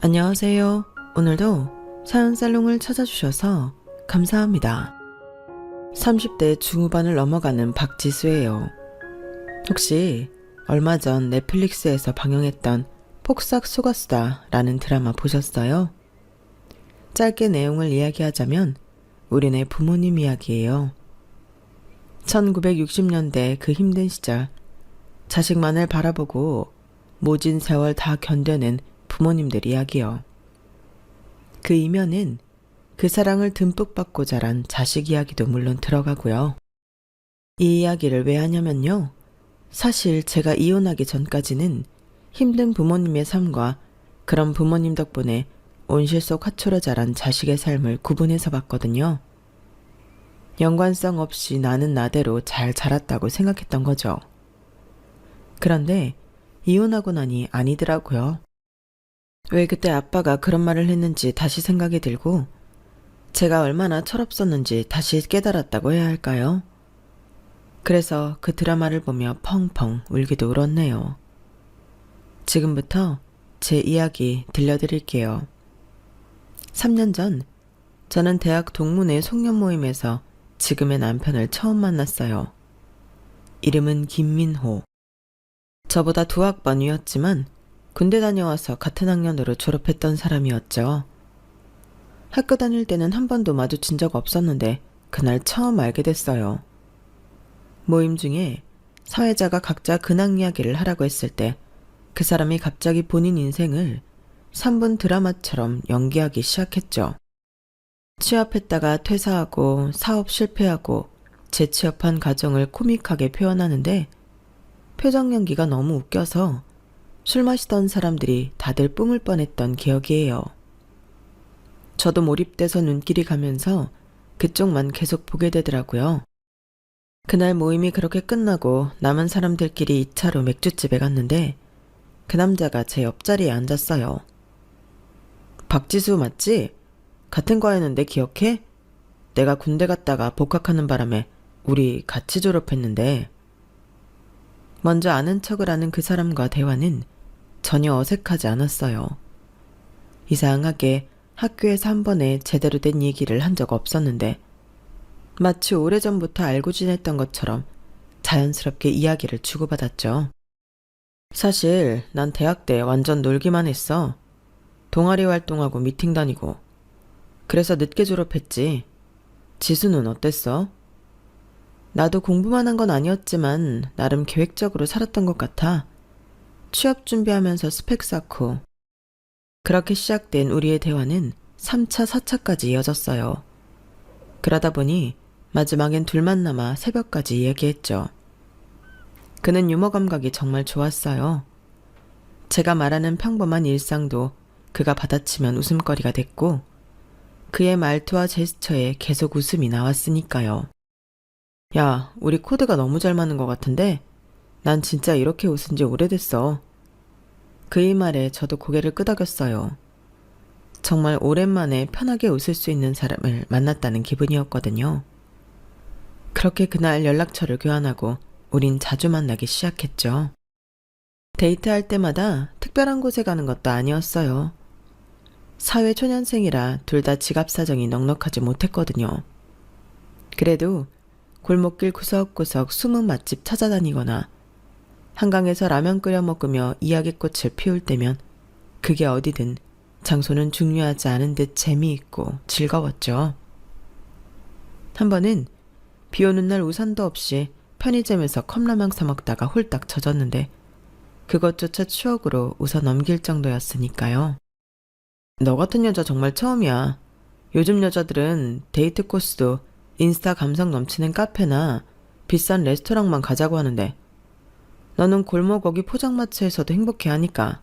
안녕하세요. 오늘도 사연살롱을 찾아주셔서 감사합니다. 30대 중후반을 넘어가는 박지수예요. 혹시 얼마 전 넷플릭스에서 방영했던 폭삭 속았수다라는 드라마 보셨어요? 짧게 내용을 이야기하자면 우리네 부모님 이야기예요. 1960년대 그 힘든 시절 자식만을 바라보고 모진 세월 다 견뎌낸 부모님들 이야기요. 그 이면은 그 사랑을 듬뿍 받고 자란 자식 이야기도 물론 들어가고요. 이 이야기를 왜 하냐면요. 사실 제가 이혼하기 전까지는 힘든 부모님의 삶과 그런 부모님 덕분에 온실 속 화초로 자란 자식의 삶을 구분해서 봤거든요. 연관성 없이 나는 나대로 잘 자랐다고 생각했던 거죠. 그런데 이혼하고 나니 아니더라고요. 왜 그때 아빠가 그런 말을 했는지 다시 생각이 들고 제가 얼마나 철없었는지 다시 깨달았다고 해야 할까요? 그래서 그 드라마를 보며 펑펑 울기도 울었네요. 지금부터 제 이야기 들려드릴게요. 3년 전 저는 대학 동문회 송년 모임에서 지금의 남편을 처음 만났어요. 이름은 김민호. 저보다 2학번 위였지만 군대 다녀와서 같은 학년으로 졸업했던 사람이었죠. 학교 다닐 때는 한 번도 마주친 적 없었는데 그날 처음 알게 됐어요. 모임 중에 사회자가 각자 근황 이야기를 하라고 했을 때 그 사람이 갑자기 본인 인생을 3분 드라마처럼 연기하기 시작했죠. 취업했다가 퇴사하고 사업 실패하고 재취업한 가정을 코믹하게 표현하는데 표정 연기가 너무 웃겨서 술 마시던 사람들이 다들 뿜을 뻔했던 기억이에요. 저도 몰입돼서 눈길이 가면서 그쪽만 계속 보게 되더라고요. 그날 모임이 그렇게 끝나고 남은 사람들끼리 2차로 맥주집에 갔는데 그 남자가 제 옆자리에 앉았어요. 박지수 맞지? 같은 과였는데 기억해? 내가 군대 갔다가 복학하는 바람에 우리 같이 졸업했는데. 먼저 아는 척을 하는 그 사람과 대화는 전혀 어색하지 않았어요. 이상하게 학교에서 한 번에 제대로 된 얘기를 한 적 없었는데 마치 오래전부터 알고 지냈던 것처럼 자연스럽게 이야기를 주고받았죠. 사실 난 대학 때 완전 놀기만 했어. 동아리 활동하고 미팅 다니고. 그래서 늦게 졸업했지. 지수는 어땠어? 나도 공부만 한 건 아니었지만 나름 계획적으로 살았던 것 같아. 취업 준비하면서 스펙 쌓고. 그렇게 시작된 우리의 대화는 3차, 4차까지 이어졌어요. 그러다 보니 마지막엔 둘만 남아 새벽까지 얘기했죠. 그는 유머 감각이 정말 좋았어요. 제가 말하는 평범한 일상도 그가 받아치면 웃음거리가 됐고 그의 말투와 제스처에 계속 웃음이 나왔으니까요. 야, 우리 코드가 너무 잘 맞는 것 같은데 난 진짜 이렇게 웃은 지 오래됐어. 그의 말에 저도 고개를 끄덕였어요. 정말 오랜만에 편하게 웃을 수 있는 사람을 만났다는 기분이었거든요. 그렇게 그날 연락처를 교환하고 우린 자주 만나기 시작했죠. 데이트할 때마다 특별한 곳에 가는 것도 아니었어요. 사회 초년생이라 둘 다 지갑 사정이 넉넉하지 못했거든요. 그래도 골목길 구석구석 숨은 맛집 찾아다니거나 한강에서 라면 끓여 먹으며 이야기꽃을 피울 때면 그게 어디든 장소는 중요하지 않은 듯 재미있고 즐거웠죠. 한 번은 비 오는 날 우산도 없이 편의점에서 컵라면 사 먹다가 홀딱 젖었는데 그것조차 추억으로 웃어 넘길 정도였으니까요. 너 같은 여자 정말 처음이야. 요즘 여자들은 데이트 코스도 인스타 감성 넘치는 카페나 비싼 레스토랑만 가자고 하는데 너는 골목 어기 포장마차에서도 행복해하니까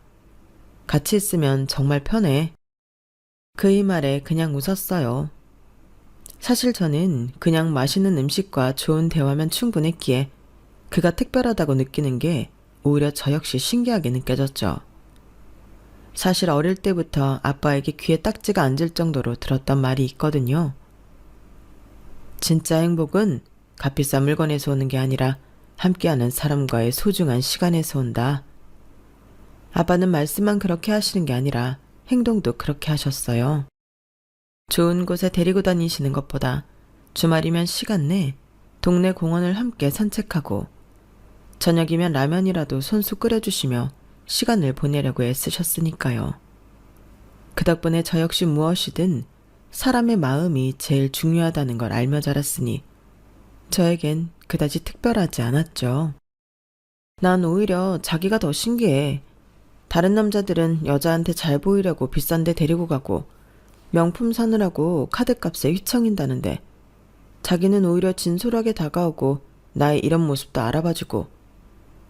같이 있으면 정말 편해. 그의 말에 그냥 웃었어요. 사실 저는 그냥 맛있는 음식과 좋은 대화면 충분했기에 그가 특별하다고 느끼는 게 오히려 저 역시 신기하게 느껴졌죠. 사실 어릴 때부터 아빠에게 귀에 딱지가 앉을 정도로 들었던 말이 있거든요. 진짜 행복은 값비싼 물건에서 오는 게 아니라 함께하는 사람과의 소중한 시간에서 온다. 아빠는 말씀만 그렇게 하시는 게 아니라 행동도 그렇게 하셨어요. 좋은 곳에 데리고 다니시는 것보다 주말이면 시간 내 동네 공원을 함께 산책하고 저녁이면 라면이라도 손수 끓여주시며 시간을 보내려고 애쓰셨으니까요. 그 덕분에 저 역시 무엇이든 사람의 마음이 제일 중요하다는 걸 알며 자랐으니 저에겐 그다지 특별하지 않았죠. 난 오히려 자기가 더 신기해. 다른 남자들은 여자한테 잘 보이려고 비싼 데 데리고 가고 명품 사느라고 카드값에 휘청인다는데 자기는 오히려 진솔하게 다가오고 나의 이런 모습도 알아봐주고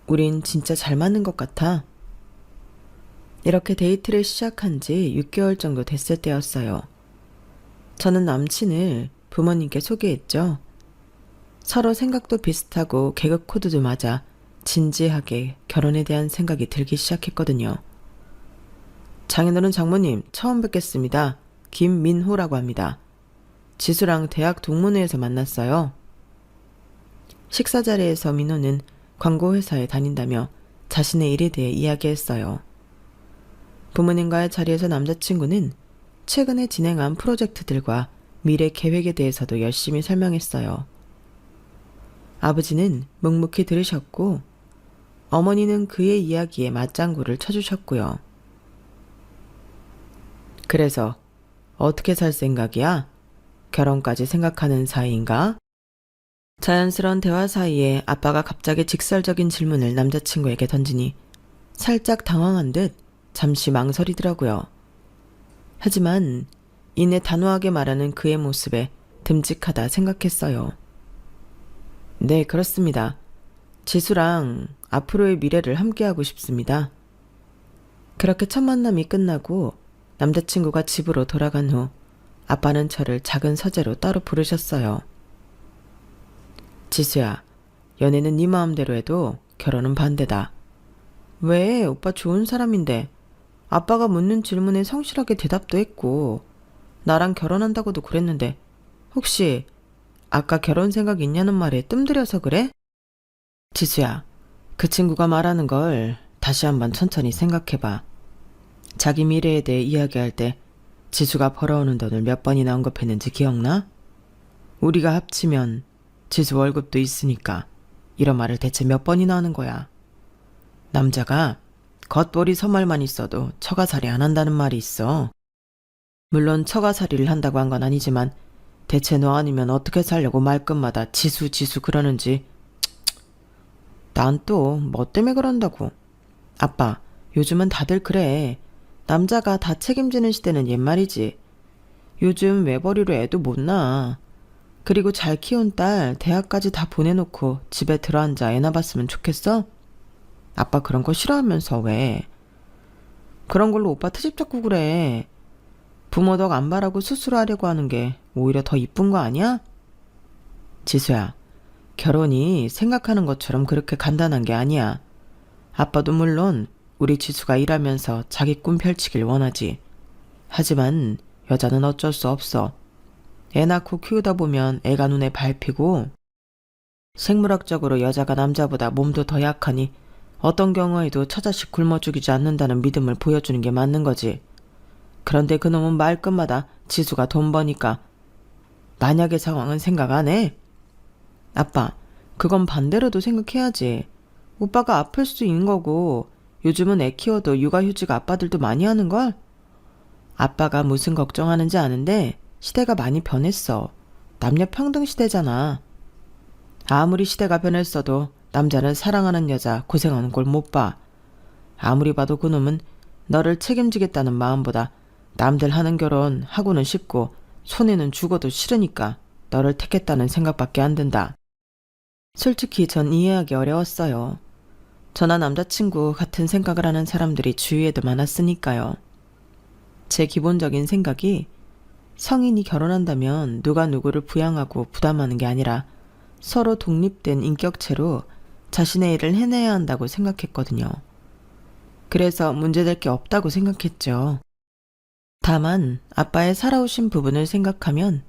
우린 진짜 잘 맞는 것 같아. 이렇게 데이트를 시작한 지 6개월 정도 됐을 때였어요. 저는 남친을 부모님께 소개했죠. 서로 생각도 비슷하고 계급 코드도 맞아 진지하게 결혼에 대한 생각이 들기 시작했거든요. 장인어른 장모님 처음 뵙겠습니다. 김민호라고 합니다. 지수랑 대학 동문회에서 만났어요. 식사 자리에서 민호는 광고회사에 다닌다며 자신의 일에 대해 이야기했어요. 부모님과의 자리에서 남자친구는 최근에 진행한 프로젝트들과 미래 계획에 대해서도 열심히 설명했어요. 아버지는 묵묵히 들으셨고 어머니는 그의 이야기에 맞장구를 쳐주셨고요. 그래서 어떻게 살 생각이야? 결혼까지 생각하는 사이인가? 자연스러운 대화 사이에 아빠가 갑자기 직설적인 질문을 남자친구에게 던지니 살짝 당황한 듯 잠시 망설이더라고요. 하지만 이내 단호하게 말하는 그의 모습에 듬직하다 생각했어요. 네, 그렇습니다. 지수랑 앞으로의 미래를 함께하고 싶습니다. 그렇게 첫 만남이 끝나고 남자친구가 집으로 돌아간 후 아빠는 저를 작은 서재로 따로 부르셨어요. 지수야, 연애는 네 마음대로 해도 결혼은 반대다. 왜? 오빠 좋은 사람인데. 아빠가 묻는 질문에 성실하게 대답도 했고 나랑 결혼한다고도 그랬는데 혹시 아까 결혼 생각 있냐는 말에 뜸들여서 그래? 지수야, 그 친구가 말하는 걸 다시 한번 천천히 생각해봐. 자기 미래에 대해 이야기할 때 지수가 벌어오는 돈을 몇 번이나 언급했는지 기억나? 우리가 합치면 지수 월급도 있으니까 이런 말을 대체 몇 번이나 하는 거야. 남자가 겉보리 서말만 있어도 처가살이 안 한다는 말이 있어. 물론 처가살이를 한다고 한 건 아니지만 대체 너 아니면 어떻게 살려고 말끝마다 지수 지수 그러는지. 난 또 뭐 때문에 그런다고. 아빠, 요즘은 다들 그래. 남자가 다 책임지는 시대는 옛말이지. 요즘 외벌이로 애도 못 낳아. 그리고 잘 키운 딸 대학까지 다 보내놓고 집에 들어앉아 애나 봤으면 좋겠어? 아빠 그런 거 싫어하면서 왜? 그런 걸로 오빠 트집 잡고 그래. 부모 덕 안 바라고 스스로 하려고 하는 게 오히려 더 이쁜 거 아니야? 지수야, 결혼이 생각하는 것처럼 그렇게 간단한 게 아니야. 아빠도 물론 우리 지수가 일하면서 자기 꿈 펼치길 원하지. 하지만 여자는 어쩔 수 없어. 애 낳고 키우다 보면 애가 눈에 밟히고 생물학적으로 여자가 남자보다 몸도 더 약하니 어떤 경우에도 처자식 굶어 죽이지 않는다는 믿음을 보여주는 게 맞는 거지. 그런데 그놈은 말끝마다 지수가 돈 버니까 만약의 상황은 생각 안 해? 아빠, 그건 반대로도 생각해야지. 오빠가 아플 수 있는 거고 요즘은 애 키워도 육아휴직 아빠들도 많이 하는걸? 아빠가 무슨 걱정하는지 아는데 시대가 많이 변했어. 남녀 평등 시대잖아. 아무리 시대가 변했어도 남자는 사랑하는 여자 고생하는 걸 못 봐. 아무리 봐도 그놈은 너를 책임지겠다는 마음보다 남들 하는 결혼 하고는 싶고 손해는 죽어도 싫으니까 너를 택했다는 생각밖에 안 든다. 솔직히 전 이해하기 어려웠어요. 저나 남자친구 같은 생각을 하는 사람들이 주위에도 많았으니까요. 제 기본적인 생각이 성인이 결혼한다면 누가 누구를 부양하고 부담하는 게 아니라 서로 독립된 인격체로 자신의 일을 해내야 한다고 생각했거든요. 그래서 문제될 게 없다고 생각했죠. 다만 아빠의 살아오신 부분을 생각하면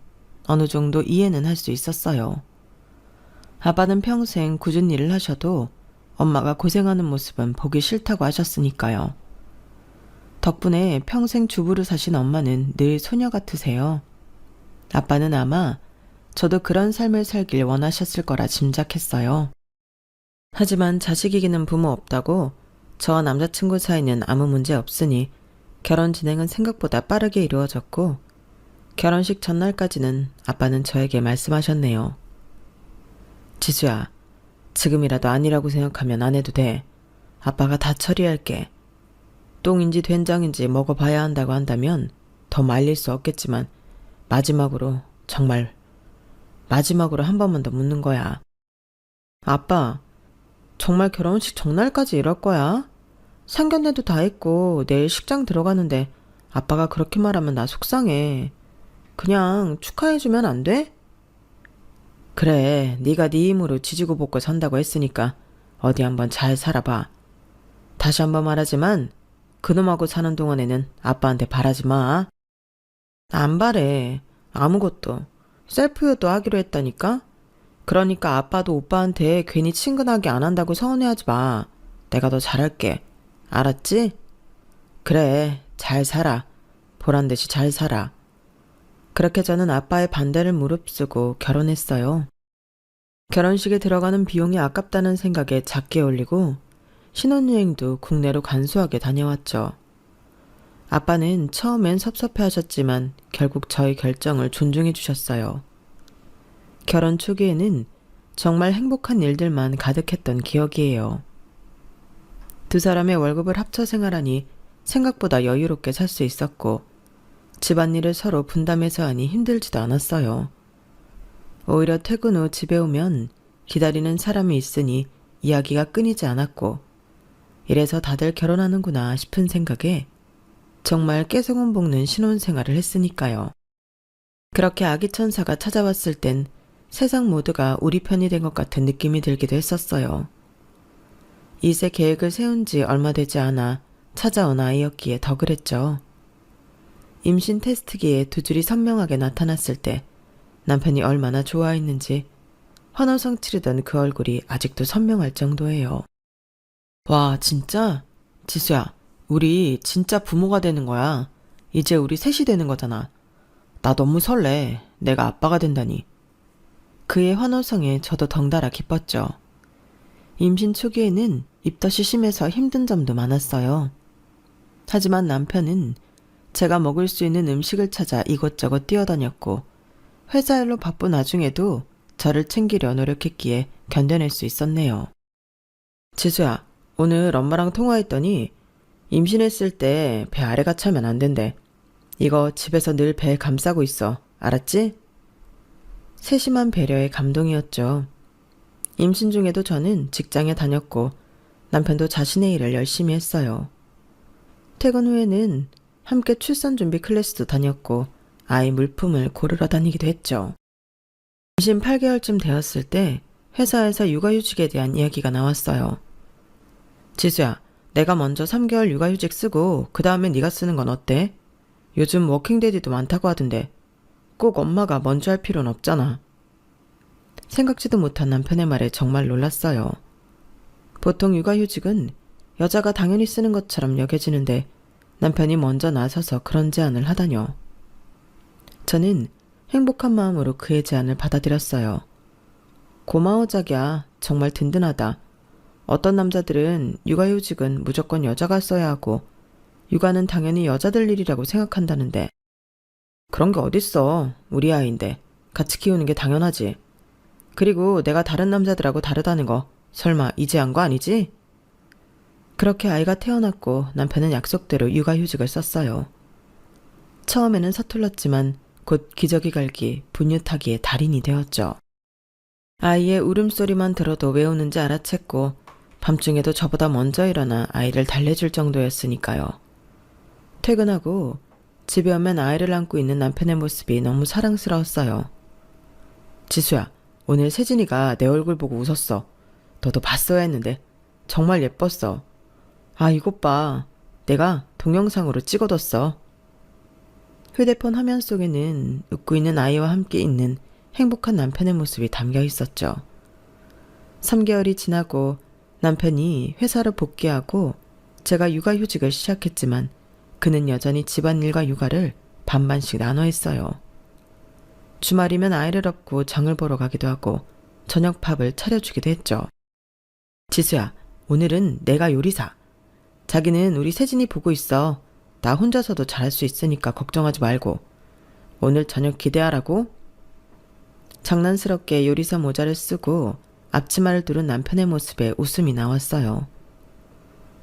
어느 정도 이해는 할 수 있었어요. 아빠는 평생 굳은 일을 하셔도 엄마가 고생하는 모습은 보기 싫다고 하셨으니까요. 덕분에 평생 주부로 사신 엄마는 늘 소녀 같으세요. 아빠는 아마 저도 그런 삶을 살길 원하셨을 거라 짐작했어요. 하지만 자식 이기는 부모 없다고 저와 남자친구 사이는 아무 문제 없으니 결혼 진행은 생각보다 빠르게 이루어졌고 결혼식 전날까지는 아빠는 저에게 말씀하셨네요. 지수야, 지금이라도 아니라고 생각하면 안 해도 돼. 아빠가 다 처리할게. 똥인지 된장인지 먹어봐야 한다고 한다면 더 말릴 수 없겠지만 마지막으로, 정말 마지막으로 한 번만 더 묻는 거야. 아빠, 정말 결혼식 전날까지 이럴 거야? 상견례도 다 했고 내일 식장 들어가는데 아빠가 그렇게 말하면 나 속상해. 그냥 축하해주면 안 돼? 그래, 네가 네 힘으로 지지고 볶고 산다고 했으니까 어디 한번 잘 살아봐. 다시 한번 말하지만 그놈하고 사는 동안에는 아빠한테 바라지 마. 안 바래. 아무것도. 셀프효도 하기로 했다니까? 그러니까 아빠도 오빠한테 괜히 친근하게 안 한다고 서운해하지 마. 내가 더 잘할게. 알았지? 그래, 잘 살아. 보란듯이 잘 살아. 그렇게 저는 아빠의 반대를 무릅쓰고 결혼했어요. 결혼식에 들어가는 비용이 아깝다는 생각에 작게 올리고 신혼여행도 국내로 간소하게 다녀왔죠. 아빠는 처음엔 섭섭해하셨지만 결국 저의 결정을 존중해 주셨어요. 결혼 초기에는 정말 행복한 일들만 가득했던 기억이에요. 두 사람의 월급을 합쳐 생활하니 생각보다 여유롭게 살 수 있었고 집안일을 서로 분담해서 하니 힘들지도 않았어요. 오히려 퇴근 후 집에 오면 기다리는 사람이 있으니 이야기가 끊이지 않았고 이래서 다들 결혼하는구나 싶은 생각에 정말 깨소금 볶는 신혼생활을 했으니까요. 그렇게 아기 천사가 찾아왔을 땐 세상 모두가 우리 편이 된 것 같은 느낌이 들기도 했었어요. 이세 계획을 세운 지 얼마 되지 않아 찾아온 아이였기에 더 그랬죠. 임신 테스트기에 두 줄이 선명하게 나타났을 때 남편이 얼마나 좋아했는지 환호성 치르던 그 얼굴이 아직도 선명할 정도예요. 와, 진짜? 지수야, 우리 진짜 부모가 되는 거야. 이제 우리 셋이 되는 거잖아. 나 너무 설레. 내가 아빠가 된다니. 그의 환호성에 저도 덩달아 기뻤죠. 임신 초기에는 입덧이 심해서 힘든 점도 많았어요. 하지만 남편은 제가 먹을 수 있는 음식을 찾아 이곳저곳 뛰어다녔고 회사 일로 바쁜 와중에도 저를 챙기려 노력했기에 견뎌낼 수 있었네요. 지수야, 오늘 엄마랑 통화했더니 임신했을 때 배 아래가 차면 안 된대. 이거 집에서 늘 배 감싸고 있어. 알았지? 세심한 배려에 감동이었죠. 임신 중에도 저는 직장에 다녔고 남편도 자신의 일을 열심히 했어요. 퇴근 후에는 함께 출산 준비 클래스도 다녔고 아이 물품을 고르러 다니기도 했죠. 임신 8개월쯤 되었을 때 회사에서 육아휴직에 대한 이야기가 나왔어요. 지수야, 내가 먼저 3개월 육아휴직 쓰고 그 다음에 네가 쓰는 건 어때? 요즘 워킹데디도 많다고 하던데 꼭 엄마가 먼저 할 필요는 없잖아. 생각지도 못한 남편의 말에 정말 놀랐어요. 보통 육아휴직은 여자가 당연히 쓰는 것처럼 여겨지는데 남편이 먼저 나서서 그런 제안을 하다뇨. 저는 행복한 마음으로 그의 제안을 받아들였어요. 고마워 자기야. 정말 든든하다. 어떤 남자들은 육아휴직은 무조건 여자가 써야 하고 육아는 당연히 여자들 일이라고 생각한다는데 그런 게 어딨어. 우리 아이인데 같이 키우는 게 당연하지. 그리고 내가 다른 남자들하고 다르다는 거 설마 이제 한 거 아니지? 그렇게 아이가 태어났고 남편은 약속대로 육아휴직을 썼어요. 처음에는 서툴렀지만 곧 기저귀 갈기, 분유 타기의 달인이 되었죠. 아이의 울음소리만 들어도 왜 우는지 알아챘고 밤중에도 저보다 먼저 일어나 아이를 달래줄 정도였으니까요. 퇴근하고 집에 오면 아이를 안고 있는 남편의 모습이 너무 사랑스러웠어요. 지수야, 오늘 세진이가 내 얼굴 보고 웃었어. 너도 봤어야 했는데 정말 예뻤어. 아, 이것 봐. 내가 동영상으로 찍어뒀어. 휴대폰 화면 속에는 웃고 있는 아이와 함께 있는 행복한 남편의 모습이 담겨 있었죠. 3개월이 지나고 남편이 회사로 복귀하고 제가 육아휴직을 시작했지만 그는 여전히 집안일과 육아를 반반씩 나눠 했어요. 주말이면 아이를 업고 장을 보러 가기도 하고 저녁 밥을 차려주기도 했죠. 지수야, 오늘은 내가 요리사. 자기는 우리 세진이 보고 있어. 나 혼자서도 잘할 수 있으니까 걱정하지 말고. 오늘 저녁 기대하라고. 장난스럽게 요리사 모자를 쓰고 앞치마를 두른 남편의 모습에 웃음이 나왔어요.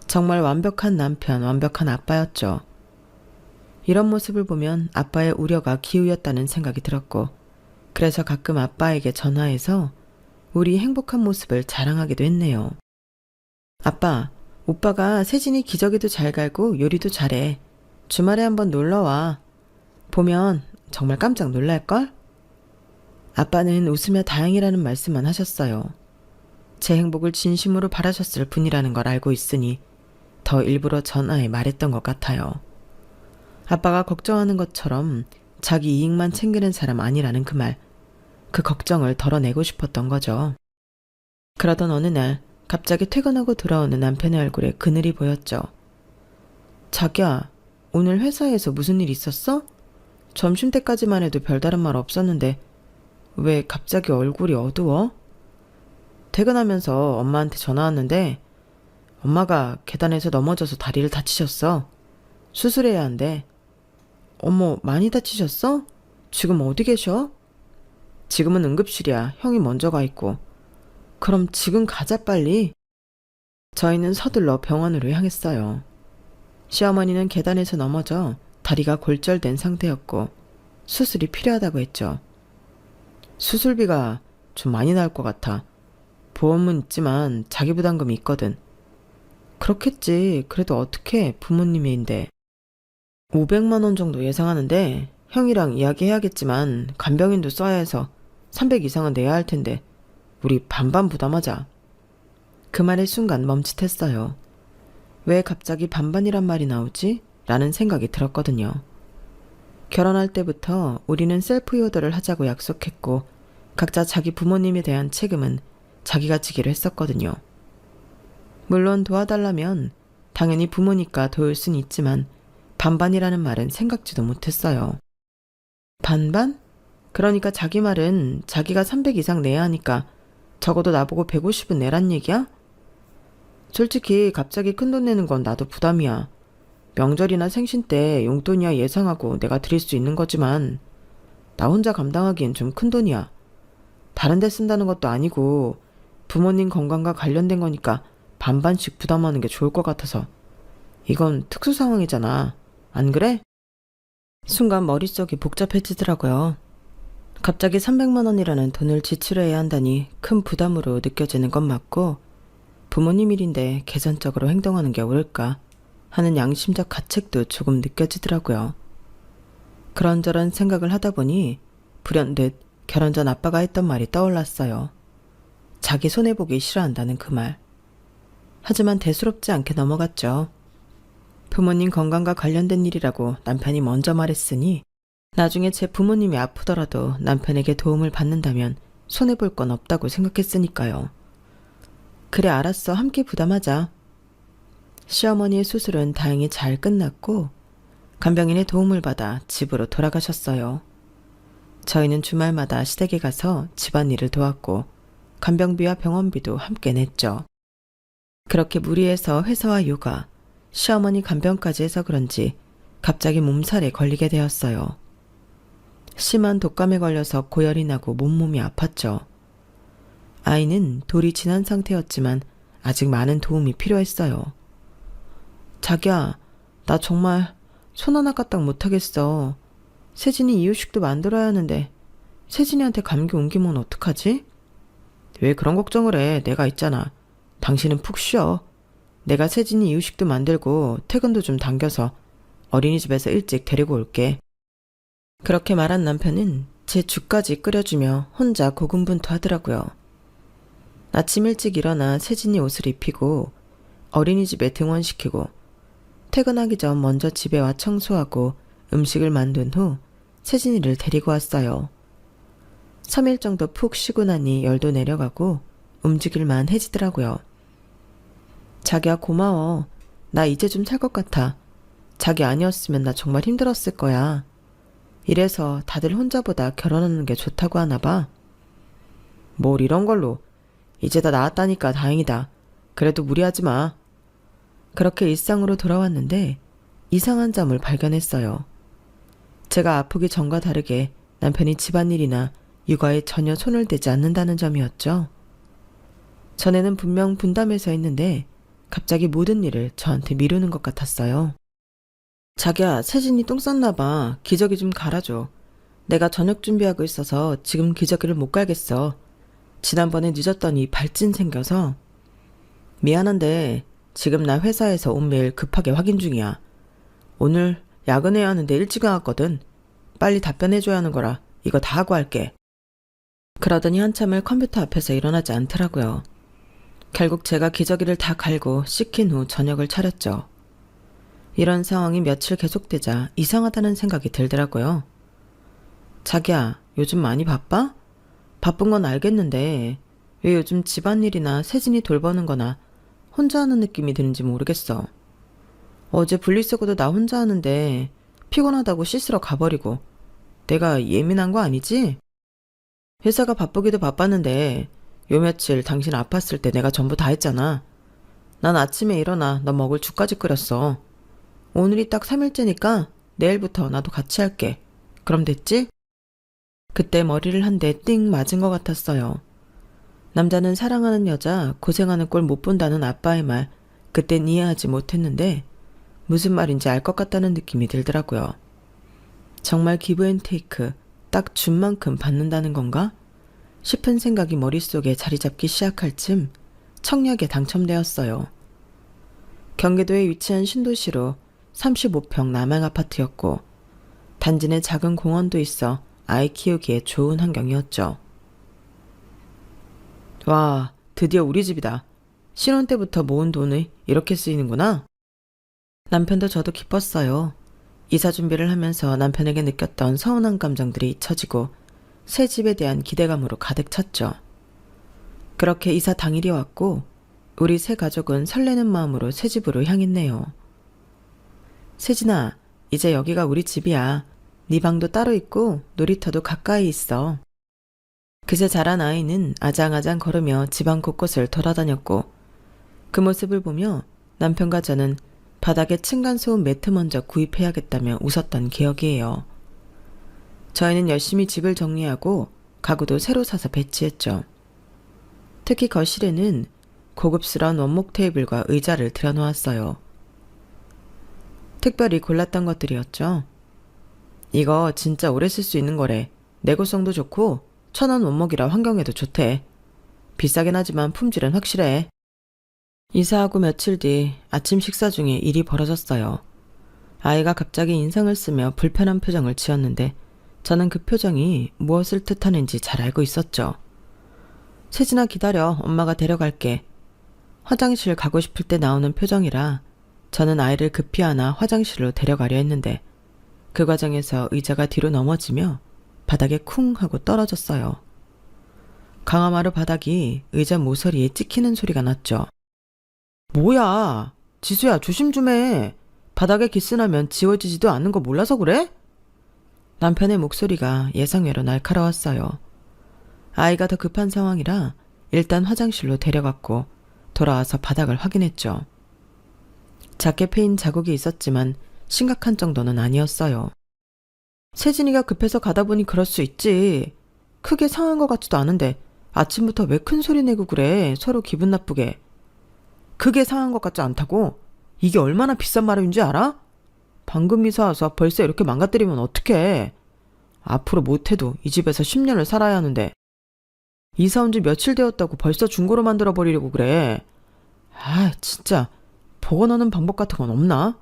정말 완벽한 남편, 완벽한 아빠였죠. 이런 모습을 보면 아빠의 우려가 기우였다는 생각이 들었고, 그래서 가끔 아빠에게 전화해서 우리 행복한 모습을 자랑하기도 했네요. 아빠, 오빠가 세진이 기저귀도 잘 갈고 요리도 잘해. 주말에 한번 놀러와. 보면 정말 깜짝 놀랄걸? 아빠는 웃으며 다행이라는 말씀만 하셨어요. 제 행복을 진심으로 바라셨을 분이라는 걸 알고 있으니 더 일부러 전화해 말했던 것 같아요. 아빠가 걱정하는 것처럼 자기 이익만 챙기는 사람 아니라는 그 말, 그 걱정을 덜어내고 싶었던 거죠. 그러던 어느 날 갑자기 퇴근하고 돌아오는 남편의 얼굴에 그늘이 보였죠. 자기야, 오늘 회사에서 무슨 일 있었어? 점심때까지만 해도 별다른 말 없었는데 왜 갑자기 얼굴이 어두워? 퇴근하면서 엄마한테 전화 왔는데 엄마가 계단에서 넘어져서 다리를 다치셨어. 수술해야 한대. 어머, 많이 다치셨어? 지금 어디 계셔? 지금은 응급실이야. 형이 먼저 가 있고. 그럼 지금 가자 빨리. 저희는 서둘러 병원으로 향했어요. 시어머니는 계단에서 넘어져 다리가 골절된 상태였고 수술이 필요하다고 했죠. 수술비가 좀 많이 나올 것 같아. 보험은 있지만 자기 부담금이 있거든. 그렇겠지. 그래도 어떻게 부모님인데. 500만 원 정도 예상하는데 형이랑 이야기해야겠지만 간병인도 써야 해서 300 이상은 내야 할 텐데 우리 반반 부담하자. 그 말의 순간 멈칫했어요. 왜 갑자기 반반이란 말이 나오지? 라는 생각이 들었거든요. 결혼할 때부터 우리는 셀프 효도를 하자고 약속했고 각자 자기 부모님에 대한 책임은 자기가 지기로 했었거든요. 물론 도와달라면 당연히 부모니까 도울 순 있지만 반반이라는 말은 생각지도 못했어요. 반반? 그러니까 자기 말은 자기가 300 이상 내야 하니까 적어도 나보고 150은 내란 얘기야? 솔직히 갑자기 큰돈 내는 건 나도 부담이야. 명절이나 생신 때 용돈이야 예상하고 내가 드릴 수 있는 거지만 나 혼자 감당하기엔 좀 큰돈이야. 다른 데 쓴다는 것도 아니고 부모님 건강과 관련된 거니까 반반씩 부담하는 게 좋을 것 같아서. 이건 특수 상황이잖아. 안 그래? 순간 머릿속이 복잡해지더라고요. 갑자기 300만 원이라는 돈을 지출해야 한다니 큰 부담으로 느껴지는 건 맞고 부모님 일인데 계산적으로 행동하는 게 옳을까 하는 양심적 가책도 조금 느껴지더라고요. 그런저런 생각을 하다 보니 불현듯 결혼 전 아빠가 했던 말이 떠올랐어요. 자기 손해보기 싫어한다는 그 말. 하지만 대수롭지 않게 넘어갔죠. 부모님 건강과 관련된 일이라고 남편이 먼저 말했으니 나중에 제 부모님이 아프더라도 남편에게 도움을 받는다면 손해볼 건 없다고 생각했으니까요. 그래 알았어. 함께 부담하자. 시어머니의 수술은 다행히 잘 끝났고 간병인의 도움을 받아 집으로 돌아가셨어요. 저희는 주말마다 시댁에 가서 집안일을 도왔고 간병비와 병원비도 함께 냈죠. 그렇게 무리해서 회사와 육아, 시어머니 간병까지 해서 그런지 갑자기 몸살에 걸리게 되었어요. 심한 독감에 걸려서 고열이 나고 몸몸이 아팠죠. 아이는 돌이 지난 상태였지만 아직 많은 도움이 필요했어요. 자기야, 나 정말 손 하나 까딱 못하겠어. 세진이 이유식도 만들어야 하는데 세진이한테 감기 옮기면 어떡하지? 왜 그런 걱정을 해? 내가 있잖아. 당신은 푹 쉬어. 내가 세진이 이유식도 만들고 퇴근도 좀 당겨서 어린이집에서 일찍 데리고 올게. 그렇게 말한 남편은 제 죽까지 끓여주며 혼자 고군분투하더라고요. 아침 일찍 일어나 세진이 옷을 입히고 어린이집에 등원시키고 퇴근하기 전 먼저 집에 와 청소하고 음식을 만든 후 세진이를 데리고 왔어요. 3일 정도 푹 쉬고 나니 열도 내려가고 움직일만 해지더라고요. 자기야 고마워. 나 이제 좀 살 것 같아. 자기 아니었으면 나 정말 힘들었을 거야. 이래서 다들 혼자보다 결혼하는 게 좋다고 하나 봐. 뭘 이런 걸로. 이제 다 나았다니까 다행이다. 그래도 무리하지 마. 그렇게 일상으로 돌아왔는데 이상한 점을 발견했어요. 제가 아프기 전과 다르게 남편이 집안일이나 육아에 전혀 손을 대지 않는다는 점이었죠. 전에는 분명 분담해서 했는데 갑자기 모든 일을 저한테 미루는 것 같았어요. 자기야, 세진이 똥 쌌나 봐. 기저귀 좀 갈아줘. 내가 저녁 준비하고 있어서 지금 기저귀를 못 갈겠어. 지난번에 늦었더니 발진 생겨서. 미안한데 지금 나 회사에서 온 메일 급하게 확인 중이야. 오늘 야근해야 하는데 일찍 나왔거든. 빨리 답변해줘야 하는 거라 이거 다 하고 할게. 그러더니 한참을 컴퓨터 앞에서 일어나지 않더라고요. 결국 제가 기저귀를 다 갈고 씻긴 후 저녁을 차렸죠. 이런 상황이 며칠 계속되자 이상하다는 생각이 들더라고요. 자기야, 요즘 많이 바빠? 바쁜 건 알겠는데 왜 요즘 집안일이나 세진이 돌보는 거나 혼자 하는 느낌이 드는지 모르겠어. 어제 분리수거도 나 혼자 하는데 피곤하다고 씻으러 가버리고. 내가 예민한 거 아니지? 회사가 바쁘기도 바빴는데 요 며칠 당신 아팠을 때 내가 전부 다 했잖아. 난 아침에 일어나 너 먹을 죽까지 끓였어. 오늘이 딱 3일째니까 내일부터 나도 같이 할게. 그럼 됐지? 그때 머리를 한 대 띵 맞은 것 같았어요. 남자는 사랑하는 여자 고생하는 꼴 못 본다는 아빠의 말 그땐 이해하지 못했는데 무슨 말인지 알 것 같다는 느낌이 들더라고요. 정말 기브앤테이크 딱 준 만큼 받는다는 건가? 싶은 생각이 머릿속에 자리 잡기 시작할 즈음 청약에 당첨되었어요. 경기도에 위치한 신도시로 35평 남양 아파트였고 단지 내 작은 공원도 있어 아이 키우기에 좋은 환경이었죠. 와, 드디어 우리 집이다. 신혼 때부터 모은 돈이 이렇게 쓰이는구나. 남편도 저도 기뻤어요. 이사 준비를 하면서 남편에게 느꼈던 서운한 감정들이 잊혀지고 새 집에 대한 기대감으로 가득 찼죠. 그렇게 이사 당일이 왔고 우리 새 가족은 설레는 마음으로 새 집으로 향했네요. 세진아, 이제 여기가 우리 집이야. 네 방도 따로 있고 놀이터도 가까이 있어. 그새 자란 아이는 아장아장 걸으며 집안 곳곳을 돌아다녔고 그 모습을 보며 남편과 저는 바닥에 층간소음 매트 먼저 구입해야겠다며 웃었던 기억이에요. 저희는 열심히 집을 정리하고 가구도 새로 사서 배치했죠. 특히 거실에는 고급스러운 원목 테이블과 의자를 들여놓았어요. 특별히 골랐던 것들이었죠. 이거 진짜 오래 쓸 수 있는 거래. 내구성도 좋고 1,000원 원목이라 환경에도 좋대. 비싸긴 하지만 품질은 확실해. 이사하고 며칠 뒤 아침 식사 중에 일이 벌어졌어요. 아이가 갑자기 인상을 쓰며 불편한 표정을 지었는데 저는 그 표정이 무엇을 뜻하는지 잘 알고 있었죠. 세진아 기다려. 엄마가 데려갈게. 화장실 가고 싶을 때 나오는 표정이라 저는 아이를 급히 안아 화장실로 데려가려 했는데 그 과정에서 의자가 뒤로 넘어지며 바닥에 쿵 하고 떨어졌어요. 강화마루 바닥이 의자 모서리에 찍히는 소리가 났죠. 뭐야? 지수야, 조심 좀 해. 바닥에 기스나면 지워지지도 않는 거 몰라서 그래? 남편의 목소리가 예상외로 날카로웠어요. 아이가 더 급한 상황이라 일단 화장실로 데려갔고 돌아와서 바닥을 확인했죠. 작게 패인 자국이 있었지만 심각한 정도는 아니었어요. 세진이가 급해서 가다 보니 그럴 수 있지. 크게 상한 것 같지도 않은데 아침부터 왜 큰 소리 내고 그래. 서로 기분 나쁘게. 크게 상한 것 같지 않다고? 이게 얼마나 비싼 마루인지 알아? 방금 이사 와서 벌써 이렇게 망가뜨리면 어떡해. 앞으로 못해도 이 집에서 10년을 살아야 하는데 이사 온 지 며칠 되었다고 벌써 중고로 만들어버리려고 그래. 아, 진짜 복원하는 방법 같은 건 없나?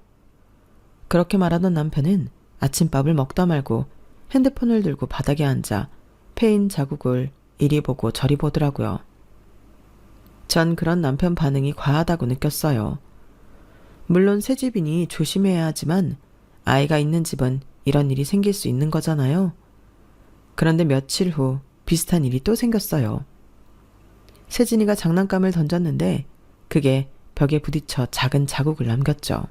그렇게 말하던 남편은 아침밥을 먹다 말고 핸드폰을 들고 바닥에 앉아 패인 자국을 이리 보고 저리 보더라고요. 전 그런 남편 반응이 과하다고 느꼈어요. 물론 새 집이니 조심해야 하지만 아이가 있는 집은 이런 일이 생길 수 있는 거잖아요. 그런데 며칠 후 비슷한 일이 또 생겼어요. 세진이가 장난감을 던졌는데 그게 벽에 부딪혀 작은 자국을 남겼죠.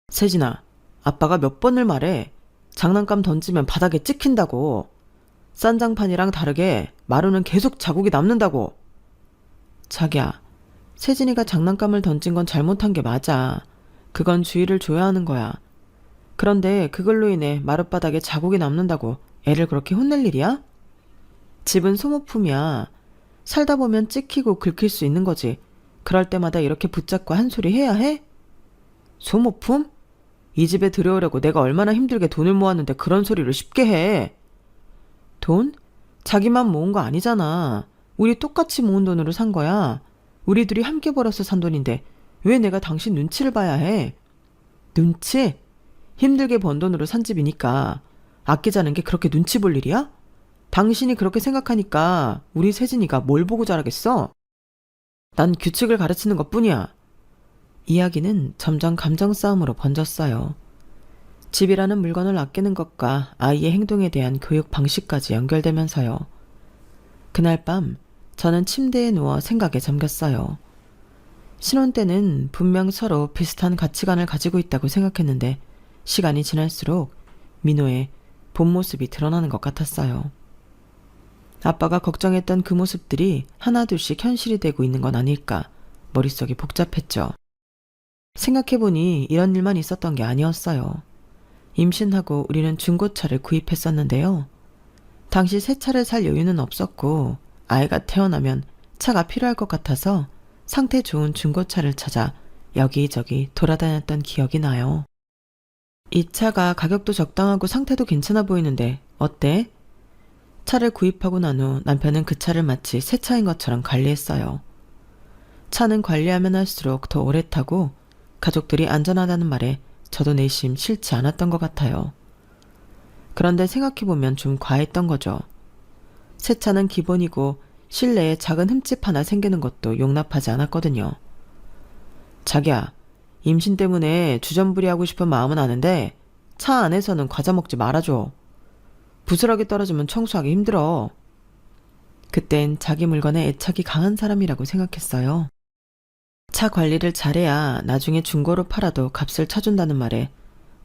세진아, 아빠가 몇 번을 말해. 장난감 던지면 바닥에 찍힌다고. 싼장판이랑 다르게 마루는 계속 자국이 남는다고. 자기야, 세진이가 장난감을 던진 건 잘못한 게 맞아. 그건 주의를 줘야 하는 거야. 그런데 그걸로 인해 마룻바닥에 자국이 남는다고 애를 그렇게 혼낼 일이야? 집은 소모품이야. 살다 보면 찍히고 긁힐 수 있는 거지. 그럴 때마다 이렇게 붙잡고 한 소리 해야 해? 소모품? 이 집에 들여오려고 내가 얼마나 힘들게 돈을 모았는데 그런 소리를 쉽게 해. 돈? 자기만 모은 거 아니잖아. 우리 똑같이 모은 돈으로 산 거야. 우리 둘이 함께 벌어서 산 돈인데 왜 내가 당신 눈치를 봐야 해? 눈치? 힘들게 번 돈으로 산 집이니까 아끼자는 게 그렇게 눈치 볼 일이야? 당신이 그렇게 생각하니까 우리 세진이가 뭘 보고 자라겠어? 난 규칙을 가르치는 것뿐이야. 이야기는 점점 감정 싸움으로 번졌어요. 집이라는 물건을 아끼는 것과 아이의 행동에 대한 교육 방식까지 연결되면서요. 그날 밤 저는 침대에 누워 생각에 잠겼어요. 신혼 때는 분명 서로 비슷한 가치관을 가지고 있다고 생각했는데 시간이 지날수록 민호의 본 모습이 드러나는 것 같았어요. 아빠가 걱정했던 그 모습들이 하나둘씩 현실이 되고 있는 건 아닐까 머릿속이 복잡했죠. 생각해보니 이런 일만 있었던 게 아니었어요. 임신하고 우리는 중고차를 구입했었는데요. 당시 새 차를 살 여유는 없었고 아이가 태어나면 차가 필요할 것 같아서 상태 좋은 중고차를 찾아 여기저기 돌아다녔던 기억이 나요. 이 차가 가격도 적당하고 상태도 괜찮아 보이는데 어때? 차를 구입하고 난 후 남편은 그 차를 마치 새 차인 것처럼 관리했어요. 차는 관리하면 할수록 더 오래 타고 가족들이 안전하다는 말에 저도 내심 싫지 않았던 것 같아요. 그런데 생각해보면 좀 과했던 거죠. 새 차는 기본이고 실내에 작은 흠집 하나 생기는 것도 용납하지 않았거든요. 자기야, 임신 때문에 주전부리하고 싶은 마음은 아는데 차 안에서는 과자 먹지 말아줘. 부스러기 떨어지면 청소하기 힘들어. 그땐 자기 물건에 애착이 강한 사람이라고 생각했어요. 차 관리를 잘해야 나중에 중고로 팔아도 값을 쳐준다는 말에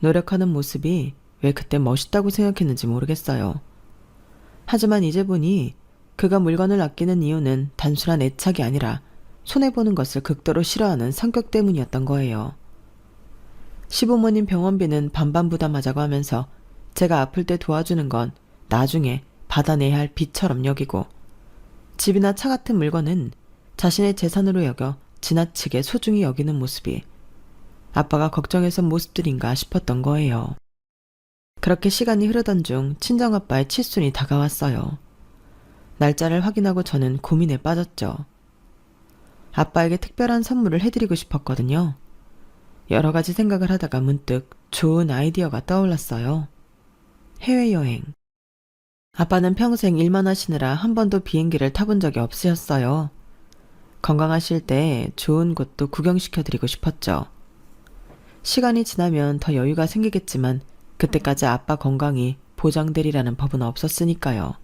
노력하는 모습이 왜 그때 멋있다고 생각했는지 모르겠어요. 하지만 이제 보니 그가 물건을 아끼는 이유는 단순한 애착이 아니라 손해보는 것을 극도로 싫어하는 성격 때문이었던 거예요. 시부모님 병원비는 반반 부담하자고 하면서 제가 아플 때 도와주는 건 나중에 받아내야 할 빚처럼 여기고 집이나 차 같은 물건은 자신의 재산으로 여겨 지나치게 소중히 여기는 모습이 아빠가 걱정해서 모습들인가 싶었던 거예요. 그렇게 시간이 흐르던 중 친정아빠의 칠순이 다가왔어요. 날짜를 확인하고 저는 고민에 빠졌죠. 아빠에게 특별한 선물을 해드리고 싶었거든요. 여러 가지 생각을 하다가 문득 좋은 아이디어가 떠올랐어요. 해외여행. 아빠는 평생 일만 하시느라 한 번도 비행기를 타본 적이 없으셨어요. 건강하실 때 좋은 곳도 구경시켜드리고 싶었죠. 시간이 지나면 더 여유가 생기겠지만 그때까지 아빠 건강이 보장되리라는 법은 없었으니까요.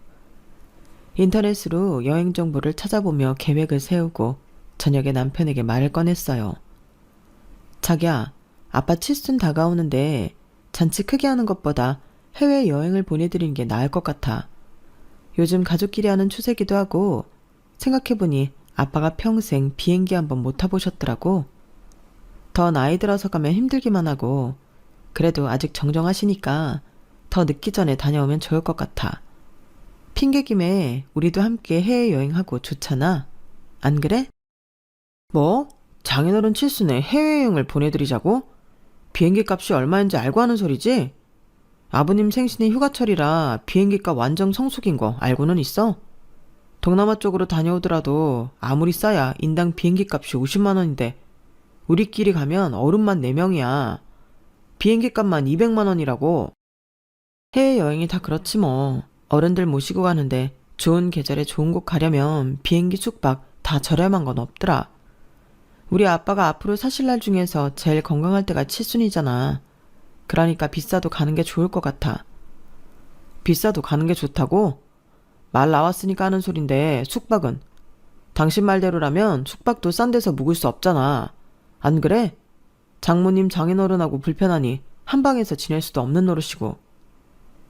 인터넷으로 여행 정보를 찾아보며 계획을 세우고 저녁에 남편에게 말을 꺼냈어요. 자기야, 아빠 칠순 다가오는데 잔치 크게 하는 것보다 해외여행을 보내드리는 게 나을 것 같아. 요즘 가족끼리 하는 추세기도 하고 생각해보니 아빠가 평생 비행기 한번 못 타보셨더라고. 더 나이 들어서 가면 힘들기만 하고 그래도 아직 정정하시니까 더 늦기 전에 다녀오면 좋을 것 같아. 핑계김에 우리도 함께 해외여행하고 좋잖아. 안 그래? 뭐? 장인어른 칠순에 해외여행을 보내드리자고? 비행기 값이 얼마인지 알고 하는 소리지? 아버님 생신이 휴가철이라 비행기값 완전 성수기인 거 알고는 있어? 동남아 쪽으로 다녀오더라도 아무리 싸야 인당 비행기 값이 50만 원인데 우리끼리 가면 어른만 4명이야. 비행기 값만 200만 원이라고. 해외여행이 다 그렇지 뭐. 어른들 모시고 가는데 좋은 계절에 좋은 곳 가려면 비행기 숙박 다 저렴한 건 없더라. 우리 아빠가 앞으로 사실 날 중에서 제일 건강할 때가 칠순이잖아. 그러니까 비싸도 가는 게 좋을 것 같아. 비싸도 가는 게 좋다고? 말 나왔으니까 하는 소린데 숙박은? 당신 말대로라면 숙박도 싼 데서 묵을 수 없잖아. 안 그래? 장모님 장인어른하고 불편하니 한 방에서 지낼 수도 없는 노릇이고.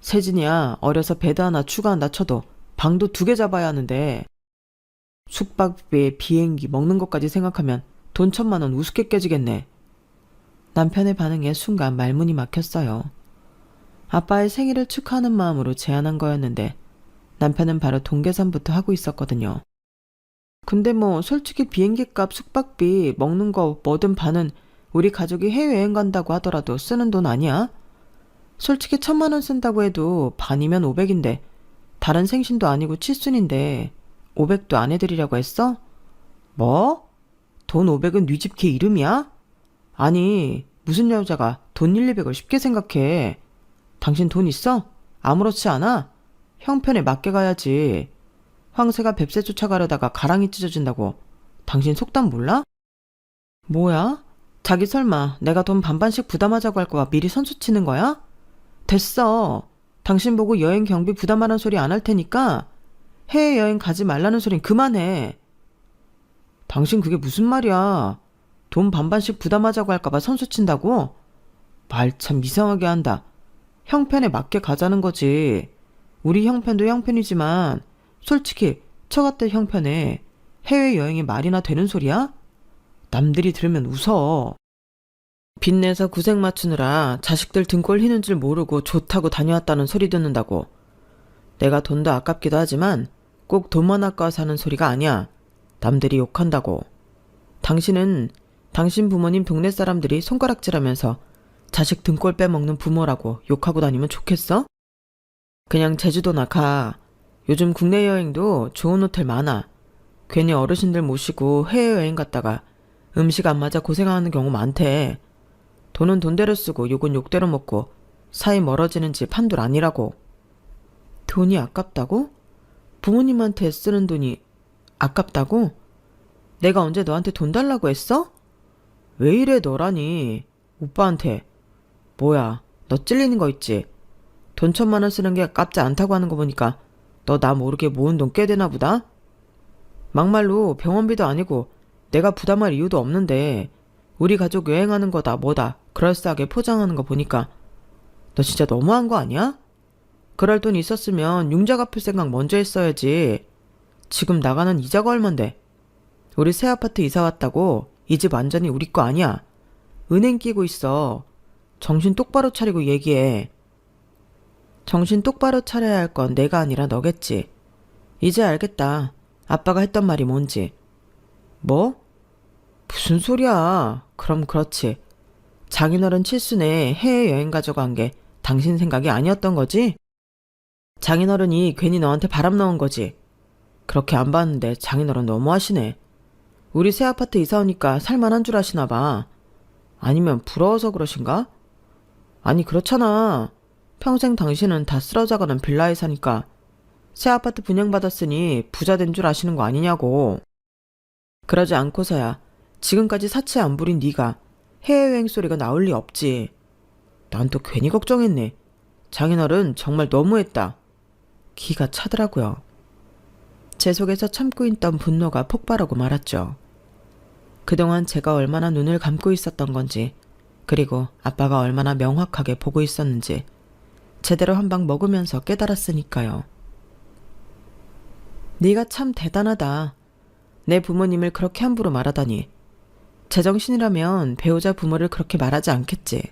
세진이야 어려서 베드 하나 추가한다 쳐도 방도 2개 잡아야 하는데 숙박비, 비행기, 먹는 것까지 생각하면 돈 1,000만 원 우습게 깨지겠네. 남편의 반응에 순간 말문이 막혔어요. 아빠의 생일을 축하하는 마음으로 제안한 거였는데 남편은 바로 돈 계산부터 하고 있었거든요. 근데 뭐 솔직히 비행기값, 숙박비, 먹는 거 뭐든 반은 우리 가족이 해외여행 간다고 하더라도 쓰는 돈 아니야? 솔직히 1,000만 원 쓴다고 해도 반이면 500인데 다른 생신도 아니고 칠순인데 500도 안 해드리려고 했어? 뭐? 돈 500은 네 집 걔 이름이야? 아니 무슨 여자가 돈 1, 200을 쉽게 생각해. 당신 돈 있어? 아무렇지 않아? 형편에 맞게 가야지. 황새가 뱁새 쫓아가려다가 가랑이 찢어진다고 당신 속담 몰라? 뭐야? 자기 설마 내가 돈 반반씩 부담하자고 할거봐 미리 선수 치는 거야? 됐어. 당신 보고 여행 경비 부담하라는 소리 안 할 테니까 해외여행 가지 말라는 소린 그만해. 당신 그게 무슨 말이야. 돈 반반씩 부담하자고 할까봐 선수 친다고? 말 참 이상하게 한다. 형편에 맞게 가자는 거지. 우리 형편도 형편이지만 솔직히 처갓댁 형편에 해외여행이 말이나 되는 소리야? 남들이 들으면 웃어. 빚내서 구색 맞추느라 자식들 등골 휘는 줄 모르고 좋다고 다녀왔다는 소리 듣는다고. 내가 돈도 아깝기도 하지만 꼭 돈만 아까워서 하는 소리가 아니야. 남들이 욕한다고. 당신은 당신 부모님 동네 사람들이 손가락질하면서 자식 등골 빼먹는 부모라고 욕하고 다니면 좋겠어? 그냥 제주도나 가. 요즘 국내 여행도 좋은 호텔 많아. 괜히 어르신들 모시고 해외여행 갔다가 음식 안 맞아 고생하는 경우 많대. 돈은 돈대로 쓰고 욕은 욕대로 먹고 사이 멀어지는 집 한둘 아니라고. 돈이 아깝다고? 부모님한테 쓰는 돈이 아깝다고? 내가 언제 너한테 돈 달라고 했어? 왜 이래 너라니. 오빠한테. 뭐야 너 찔리는 거 있지? 돈 1,000만 원 쓰는 게 아깝지 않다고 하는 거 보니까 너 나 모르게 모은 돈 꽤 되나 보다? 막말로 병원비도 아니고 내가 부담할 이유도 없는데 우리 가족 여행하는 거다 뭐다 그럴싸하게 포장하는 거 보니까 너 진짜 너무한 거 아니야? 그럴 돈 있었으면 융자 갚을 생각 먼저 했어야지. 지금 나가는 이자가 얼만데. 우리 새 아파트 이사 왔다고 이 집 완전히 우리 거 아니야. 은행 끼고 있어. 정신 똑바로 차리고 얘기해. 정신 똑바로 차려야 할 건 내가 아니라 너겠지. 이제 알겠다. 아빠가 했던 말이 뭔지. 뭐? 무슨 소리야. 그럼 그렇지. 장인어른 칠순에 해외여행 가져간 게 당신 생각이 아니었던 거지? 장인어른이 괜히 너한테 바람 넣은 거지. 그렇게 안 봤는데 장인어른 너무하시네. 우리 새 아파트 이사 오니까 살만한 줄 아시나 봐. 아니면 부러워서 그러신가? 아니 그렇잖아. 평생 당신은 다 쓰러져가는 빌라에 사니까 새 아파트 분양받았으니 부자 된 줄 아시는 거 아니냐고. 그러지 않고서야 지금까지 사치 안 부린 네가 해외여행 소리가 나올 리 없지. 난 또 괜히 걱정했네. 장인어른 정말 너무했다. 기가 차더라고요. 제 속에서 참고 있던 분노가 폭발하고 말았죠. 그동안 제가 얼마나 눈을 감고 있었던 건지, 그리고 아빠가 얼마나 명확하게 보고 있었는지 제대로 한 방 먹으면서 깨달았으니까요. 네가 참 대단하다. 내 부모님을 그렇게 함부로 말하다니. 제정신이라면 배우자 부모를 그렇게 말하지 않겠지.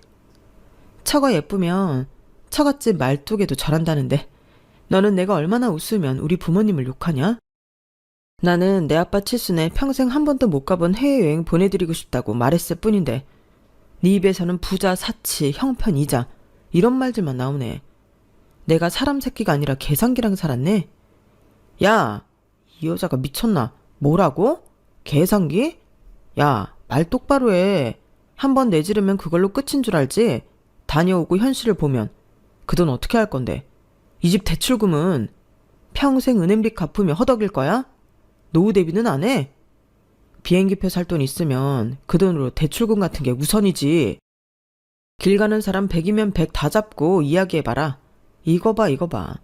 처가 예쁘면 처갓집 말뚝에도 절한다는데 너는 내가 얼마나 웃으면 우리 부모님을 욕하냐? 나는 내 아빠 칠순에 평생 한 번도 못 가본 해외여행 보내드리고 싶다고 말했을 뿐인데 네 입에서는 부자, 사치, 형편, 이자 이런 말들만 나오네. 내가 사람 새끼가 아니라 계산기랑 살았네. 야, 이 여자가 미쳤나? 뭐라고? 계산기? 야, 말 똑바로 해. 한 번 내지르면 그걸로 끝인 줄 알지? 다녀오고 현실을 보면 그 돈 어떻게 할 건데? 이 집 대출금은 평생 은행빚 갚으며 허덕일 거야? 노후 대비는 안 해? 비행기표 살 돈 있으면 그 돈으로 대출금 같은 게 우선이지. 길 가는 사람 100이면 100 다 잡고 이야기해봐라. 이거 봐 이거 봐.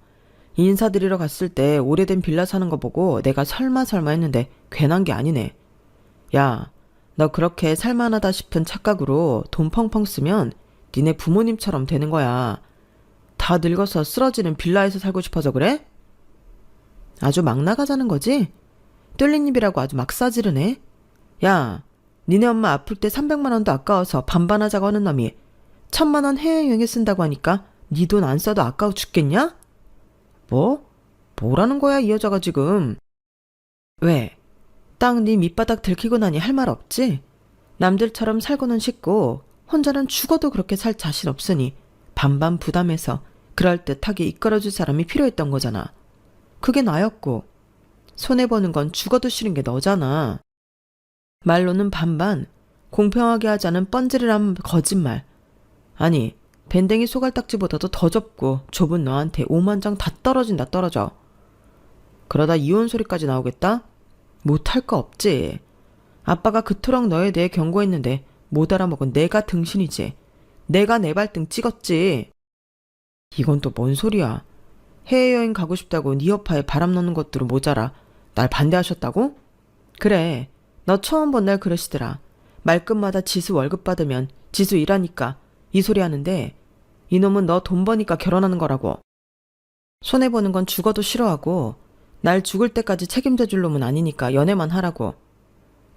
인사드리러 갔을 때 오래된 빌라 사는 거 보고 내가 설마 했는데 괜한 게 아니네. 야, 너 그렇게 살만하다 싶은 착각으로 돈 펑펑 쓰면 니네 부모님처럼 되는 거야. 다 늙어서 쓰러지는 빌라에서 살고 싶어서 그래? 아주 막 나가자는 거지? 뚫린 입이라고 아주 막 싸지르네. 야, 니네 엄마 아플 때 300만 원도 아까워서 반반하자고 하는 놈이 1000만 원 해외여행에 쓴다고 하니까 니 돈 안 써도 아까워 죽겠냐? 뭐? 뭐라는 거야 이 여자가 지금. 왜? 딱 네 밑바닥 들키고 나니 할 말 없지? 남들처럼 살고는 싶고 혼자는 죽어도 그렇게 살 자신 없으니 반반 부담해서 그럴듯하게 이끌어줄 사람이 필요했던 거잖아. 그게 나였고 손해보는 건 죽어도 싫은 게 너잖아. 말로는 반반, 공평하게 하자는 뻔질이란 거짓말. 아니, 밴댕이 소갈딱지보다도 더 좁고 좁은 너한테 5만 장 다 떨어진다 떨어져. 그러다 이혼 소리까지 나오겠다? 못할 거 없지. 아빠가 그토록 너에 대해 경고했는데 못 알아먹은 내가 등신이지. 내가 내 발등 찍었지. 이건 또 뭔 소리야. 해외여행 가고 싶다고 네 여파에 바람 넣는 것들은 모자라 날 반대하셨다고? 그래, 너 처음 본 날 그러시더라. 말끝마다 지수 월급 받으면 지수 일하니까 이 소리 하는데 이놈은 너 돈 버니까 결혼하는 거라고. 손해보는 건 죽어도 싫어하고 날 죽을 때까지 책임져 줄 놈은 아니니까 연애만 하라고.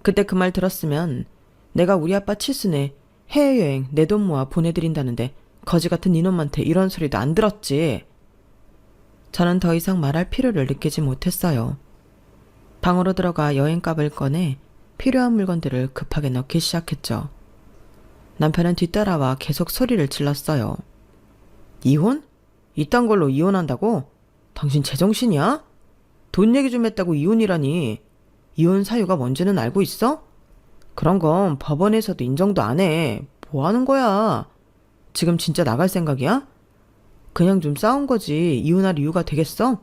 그때 그 말 들었으면 내가 우리 아빠 칠순에 해외여행 내 돈 모아 보내드린다는데 거지 같은 이놈한테 이런 소리도 안 들었지. 저는 더 이상 말할 필요를 느끼지 못했어요. 방으로 들어가 여행값을 꺼내 필요한 물건들을 급하게 넣기 시작했죠. 남편은 뒤따라와 계속 소리를 질렀어요. 이혼? 이딴 걸로 이혼한다고? 당신 제정신이야? 돈 얘기 좀 했다고 이혼이라니. 이혼 사유가 뭔지는 알고 있어? 그런 건 법원에서도 인정도 안 해. 뭐 하는 거야? 지금 진짜 나갈 생각이야? 그냥 좀 싸운 거지 이혼할 이유가 되겠어?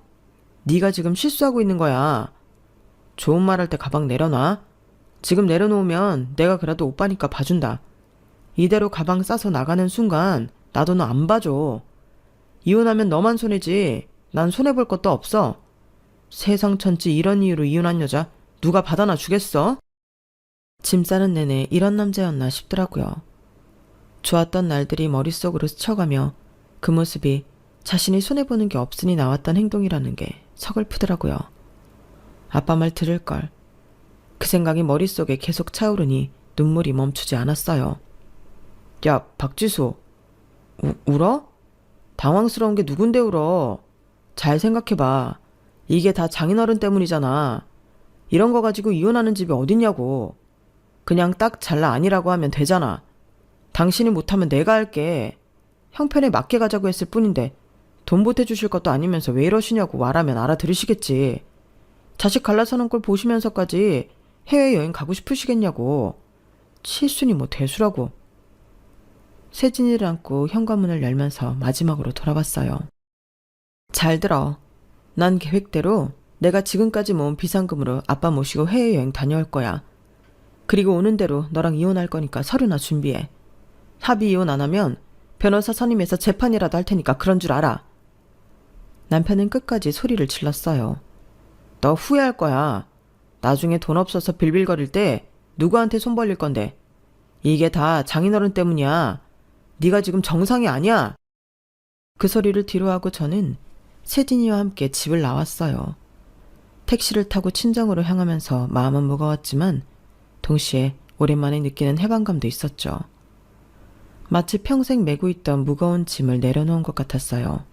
네가 지금 실수하고 있는 거야. 좋은 말 할 때 가방 내려놔. 지금 내려놓으면 내가 그래도 오빠니까 봐준다. 이대로 가방 싸서 나가는 순간 나도 너 안 봐줘. 이혼하면 너만 손해지. 난 손해볼 것도 없어. 세상 천지 이런 이유로 이혼한 여자 누가 받아나 주겠어? 짐 싸는 내내 이런 남자였나 싶더라고요. 좋았던 날들이 머릿속으로 스쳐가며 그 모습이 자신이 손해보는 게 없으니 나왔던 행동이라는 게 서글프더라고요. 아빠 말 들을걸. 그 생각이 머릿속에 계속 차오르니 눈물이 멈추지 않았어요. 야, 박지수. 울어? 당황스러운 게 누군데 울어? 잘 생각해봐. 이게 다 장인어른 때문이잖아. 이런 거 가지고 이혼하는 집이 어딨냐고. 그냥 딱 잘라 아니라고 하면 되잖아. 당신이 못하면 내가 할게. 형편에 맞게 가자고 했을 뿐인데 돈 보태주실 것도 아니면서 왜 이러시냐고 말하면 알아들으시겠지. 자식 갈라서는 꼴 보시면서까지 해외여행 가고 싶으시겠냐고. 칠순이 뭐 대수라고. 세진이를 안고 현관문을 열면서 마지막으로 돌아봤어요. 잘 들어. 난 계획대로 내가 지금까지 모은 비상금으로 아빠 모시고 해외여행 다녀올 거야. 그리고 오는 대로 너랑 이혼할 거니까 서류나 준비해. 합의 이혼 안 하면 변호사 선임해서 재판이라도 할 테니까 그런 줄 알아. 남편은 끝까지 소리를 질렀어요. 너 후회할 거야. 나중에 돈 없어서 빌빌거릴 때 누구한테 손 벌릴 건데. 이게 다 장인어른 때문이야. 네가 지금 정상이 아니야. 그 소리를 뒤로하고 저는 세진이와 함께 집을 나왔어요. 택시를 타고 친정으로 향하면서 마음은 무거웠지만 동시에 오랜만에 느끼는 해방감도 있었죠. 마치 평생 메고 있던 무거운 짐을 내려놓은 것 같았어요.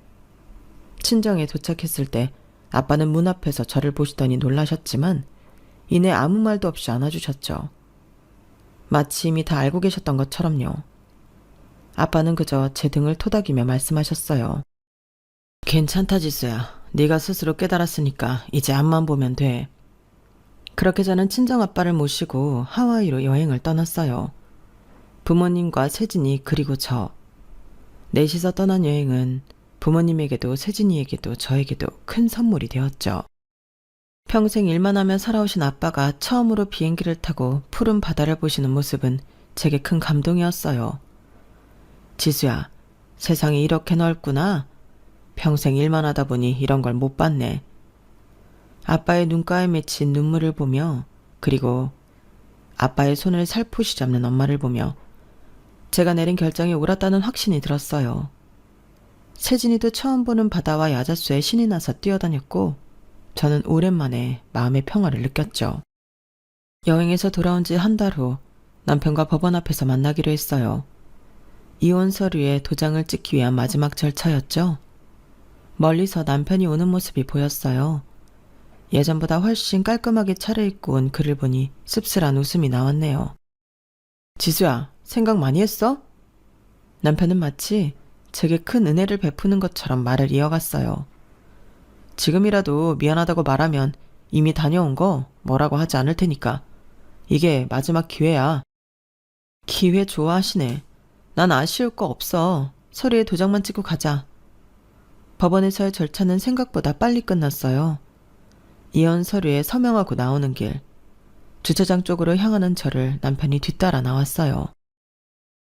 친정에 도착했을 때 아빠는 문 앞에서 저를 보시더니 놀라셨지만 이내 아무 말도 없이 안아주셨죠. 마치 이미 다 알고 계셨던 것처럼요. 아빠는 그저 제 등을 토닥이며 말씀하셨어요. 괜찮다 지수야. 네가 스스로 깨달았으니까 이제 앞만 보면 돼. 그렇게 저는 친정아빠를 모시고 하와이로 여행을 떠났어요. 부모님과 세진이 그리고 저. 넷이서 떠난 여행은 부모님에게도 세진이에게도 저에게도 큰 선물이 되었죠. 평생 일만 하며 살아오신 아빠가 처음으로 비행기를 타고 푸른 바다를 보시는 모습은 제게 큰 감동이었어요. 지수야, 세상이 이렇게 넓구나. 평생 일만 하다 보니 이런 걸 못 봤네. 아빠의 눈가에 맺힌 눈물을 보며 그리고 아빠의 손을 살포시 잡는 엄마를 보며 제가 내린 결정이 옳았다는 확신이 들었어요. 세진이도 처음 보는 바다와 야자수에 신이 나서 뛰어다녔고 저는 오랜만에 마음의 평화를 느꼈죠. 여행에서 돌아온 지 한 달 후 남편과 법원 앞에서 만나기로 했어요. 이혼 서류에 도장을 찍기 위한 마지막 절차였죠. 멀리서 남편이 오는 모습이 보였어요. 예전보다 훨씬 깔끔하게 차려입고 온 그를 보니 씁쓸한 웃음이 나왔네요. 지수야, 생각 많이 했어? 남편은 마치 제게 큰 은혜를 베푸는 것처럼 말을 이어갔어요. 지금이라도 미안하다고 말하면 이미 다녀온 거 뭐라고 하지 않을 테니까. 이게 마지막 기회야. 기회 좋아하시네. 난 아쉬울 거 없어. 서류에 도장만 찍고 가자. 법원에서의 절차는 생각보다 빨리 끝났어요. 이혼 서류에 서명하고 나오는 길. 주차장 쪽으로 향하는 저를 남편이 뒤따라 나왔어요.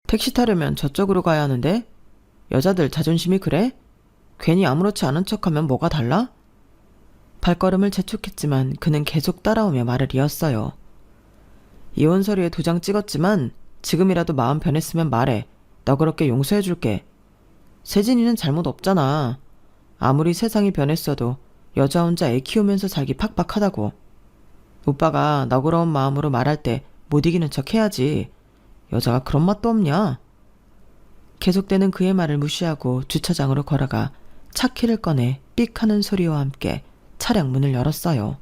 택시 타려면 저쪽으로 가야 하는데? 여자들 자존심이 그래? 괜히 아무렇지 않은 척하면 뭐가 달라? 발걸음을 재촉했지만 그는 계속 따라오며 말을 이었어요. 이혼 서류에 도장 찍었지만 지금이라도 마음 변했으면 말해. 너그럽게 용서해줄게. 세진이는 잘못 없잖아. 아무리 세상이 변했어도 여자 혼자 애 키우면서 살기 팍팍하다고. 오빠가 너그러운 마음으로 말할 때 못 이기는 척 해야지. 여자가 그런 맛도 없냐? 계속되는 그의 말을 무시하고 주차장으로 걸어가 차 키를 꺼내 삑 하는 소리와 함께 차량 문을 열었어요.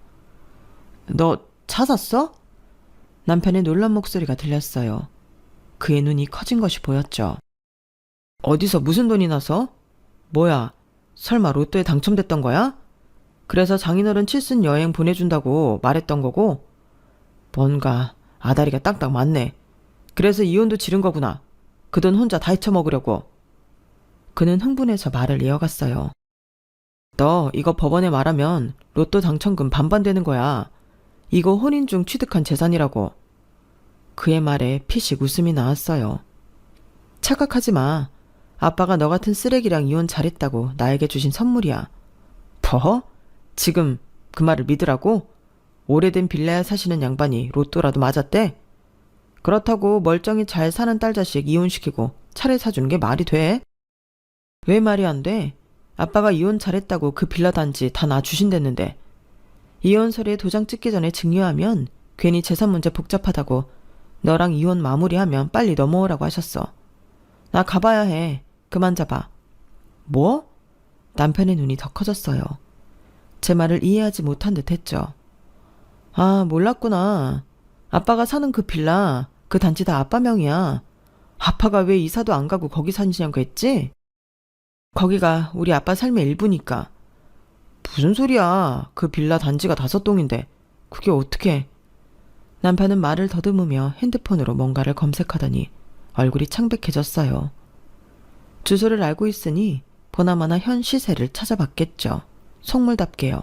너 차 샀어? 남편의 놀란 목소리가 들렸어요. 그의 눈이 커진 것이 보였죠. 어디서 무슨 돈이 나서? 뭐야, 설마 로또에 당첨됐던 거야? 그래서 장인어른 칠순 여행 보내준다고 말했던 거고? 뭔가 아다리가 딱딱 맞네. 그래서 이혼도 지른 거구나. 그 돈 혼자 다 헤쳐먹으려고. 그는 흥분해서 말을 이어갔어요. 너 이거 법원에 말하면 로또 당첨금 반반 되는 거야. 이거 혼인 중 취득한 재산이라고. 그의 말에 피식 웃음이 나왔어요. 착각하지 마. 아빠가 너 같은 쓰레기랑 이혼 잘했다고 나에게 주신 선물이야. 뭐? 지금 그 말을 믿으라고? 오래된 빌라에 사시는 양반이 로또라도 맞았대? 그렇다고 멀쩡히 잘 사는 딸 자식 이혼시키고 차를 사주는 게 말이 돼? 왜 말이 안 돼? 아빠가 이혼 잘했다고 그 빌라 단지 다 나 주신댔는데. 이혼 서류에 도장 찍기 전에 증여하면 괜히 재산 문제 복잡하다고 너랑 이혼 마무리하면 빨리 넘어오라고 하셨어. 나 가봐야 해. 그만 잡아. 뭐? 남편의 눈이 더 커졌어요. 제 말을 이해하지 못한 듯 했죠. 아, 몰랐구나. 아빠가 사는 그 빌라, 그 단지 다 아빠 명이야. 아빠가 왜 이사도 안 가고 거기 사시냐고 했지? 거기가 우리 아빠 삶의 일부니까. 무슨 소리야. 그 빌라 단지가 5동인데. 그게 어떻게. 남편은 말을 더듬으며 핸드폰으로 뭔가를 검색하더니 얼굴이 창백해졌어요. 주소를 알고 있으니 보나마나 현 시세를 찾아봤겠죠. 속물답게요.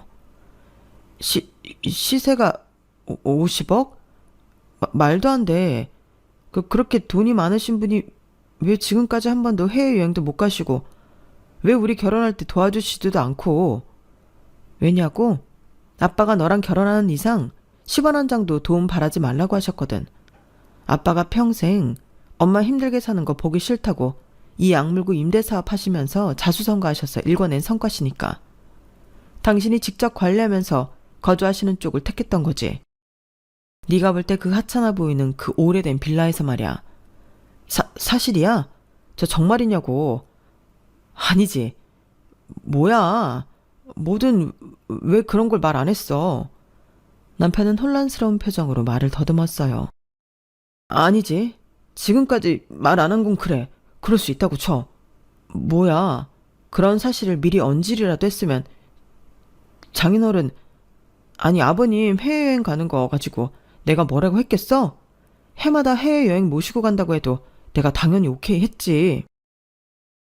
시세가 50억? 말도 안 돼. 그렇게 돈이 많으신 분이 왜 지금까지 한 번도 해외여행도 못 가시고 왜 우리 결혼할 때 도와주시지도 않고. 왜냐고? 아빠가 너랑 결혼하는 이상 10원 한 장도 도움 바라지 말라고 하셨거든. 아빠가 평생 엄마 힘들게 사는 거 보기 싫다고 이 악물고 임대사업 하시면서 자수성가하셔서 일궈낸 성과시니까. 당신이 직접 관리하면서 거주하시는 쪽을 택했던 거지. 네가 볼 때 그 하찮아 보이는 그 오래된 빌라에서 말이야. 사실이야? 저 정말이냐고. 아니지. 뭐야. 뭐든 왜 그런 걸 말 안 했어. 남편은 혼란스러운 표정으로 말을 더듬었어요. 아니지. 지금까지 말 안 한 건 그래. 그럴 수 있다고 쳐. 뭐야. 그런 사실을 미리 언질이라도 했으면 장인어른, 아니 아버님 해외여행 가는 거 가지고 내가 뭐라고 했겠어? 해마다 해외여행 모시고 간다고 해도 내가 당연히 오케이 했지.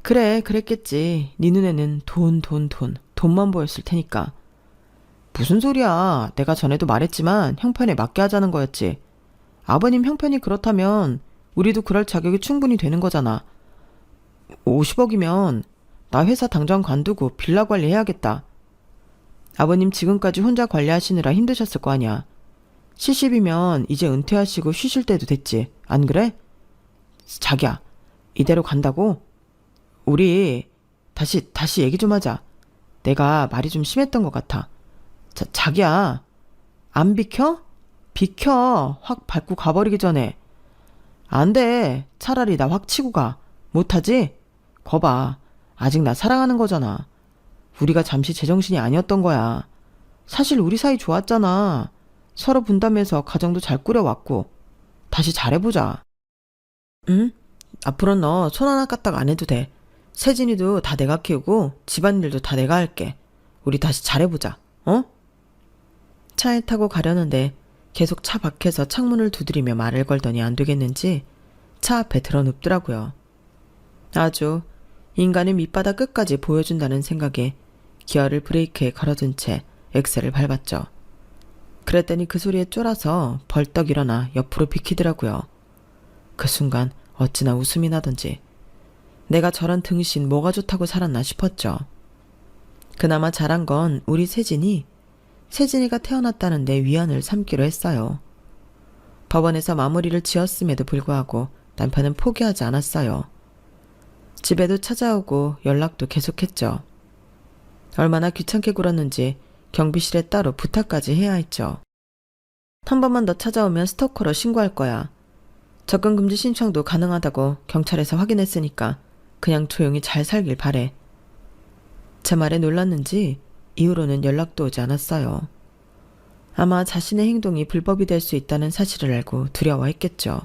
그래, 그랬겠지. 네 눈에는 돈만 보였을 테니까. 무슨 소리야. 내가 전에도 말했지만 형편에 맞게 하자는 거였지. 아버님 형편이 그렇다면 우리도 그럴 자격이 충분히 되는 거잖아. 50억이면 나 회사 당장 관두고 빌라 관리해야겠다. 아버님 지금까지 혼자 관리하시느라 힘드셨을 거 아니야. 70이면 이제 은퇴하시고 쉬실 때도 됐지. 안 그래? 자기야, 이대로 간다고? 우리 다시 얘기 좀 하자. 내가 말이 좀 심했던 것 같아. 자기야, 안 비켜? 비켜. 확 밟고 가버리기 전에. 안 돼. 차라리 나 확 치고 가. 못하지? 거봐. 아직 나 사랑하는 거잖아. 우리가 잠시 제정신이 아니었던 거야. 사실 우리 사이 좋았잖아. 서로 분담해서 가정도 잘 꾸려왔고. 다시 잘해보자. 응? 앞으로 너 손 하나 까딱 안 해도 돼. 세진이도 다 내가 키우고 집안일도 다 내가 할게. 우리 다시 잘해보자. 어? 차에 타고 가려는데 계속 차 밖에서 창문을 두드리며 말을 걸더니 안 되겠는지 차 앞에 드러눕더라고요. 아주 인간의 밑바닥 끝까지 보여준다는 생각에 기어를 브레이크에 걸어둔 채 엑셀을 밟았죠. 그랬더니 그 소리에 쫄아서 벌떡 일어나 옆으로 비키더라고요. 그 순간 어찌나 웃음이 나던지 내가 저런 등신 뭐가 좋다고 살았나 싶었죠. 그나마 잘한 건 우리 세진이가 태어났다는데 위안을 삼기로 했어요. 법원에서 마무리를 지었음에도 불구하고 남편은 포기하지 않았어요. 집에도 찾아오고 연락도 계속했죠. 얼마나 귀찮게 굴었는지 경비실에 따로 부탁까지 해야 했죠. 한 번만 더 찾아오면 스토커로 신고할 거야. 접근금지 신청도 가능하다고 경찰에서 확인했으니까 그냥 조용히 잘 살길 바래. 제 말에 놀랐는지 이후로는 연락도 오지 않았어요. 아마 자신의 행동이 불법이 될 수 있다는 사실을 알고 두려워했겠죠.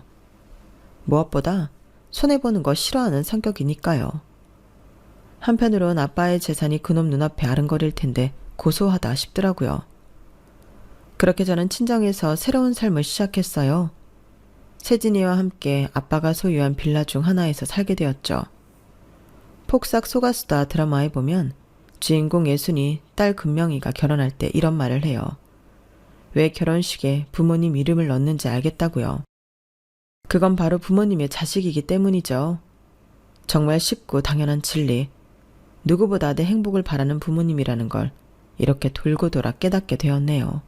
무엇보다 손해보는 거 싫어하는 성격이니까요. 한편으론 아빠의 재산이 그놈 눈앞에 아른거릴 텐데 고소하다 싶더라고요. 그렇게 저는 친정에서 새로운 삶을 시작했어요. 세진이와 함께 아빠가 소유한 빌라 중 하나에서 살게 되었죠. 폭삭 속았수다 드라마에 보면 주인공 예순이 딸 금명이가 결혼할 때 이런 말을 해요. 왜 결혼식에 부모님 이름을 넣는지 알겠다고요. 그건 바로 부모님의 자식이기 때문이죠. 정말 쉽고 당연한 진리. 누구보다 내 행복을 바라는 부모님이라는 걸 이렇게 돌고 돌아 깨닫게 되었네요.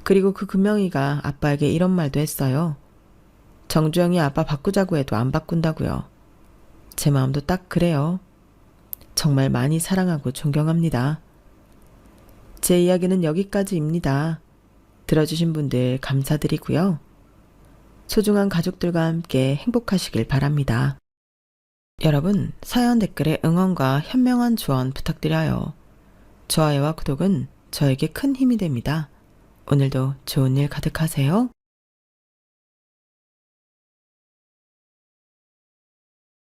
그리고 그 금명이가 아빠에게 이런 말도 했어요. 정주영이 아빠 바꾸자고 해도 안 바꾼다고요. 제 마음도 딱 그래요. 정말 많이 사랑하고 존경합니다. 제 이야기는 여기까지입니다. 들어주신 분들 감사드리고요. 소중한 가족들과 함께 행복하시길 바랍니다. 여러분, 사연 댓글에 응원과 현명한 조언 부탁드려요. 좋아요와 구독은 저에게 큰 힘이 됩니다. 오늘도 좋은 일 가득하세요.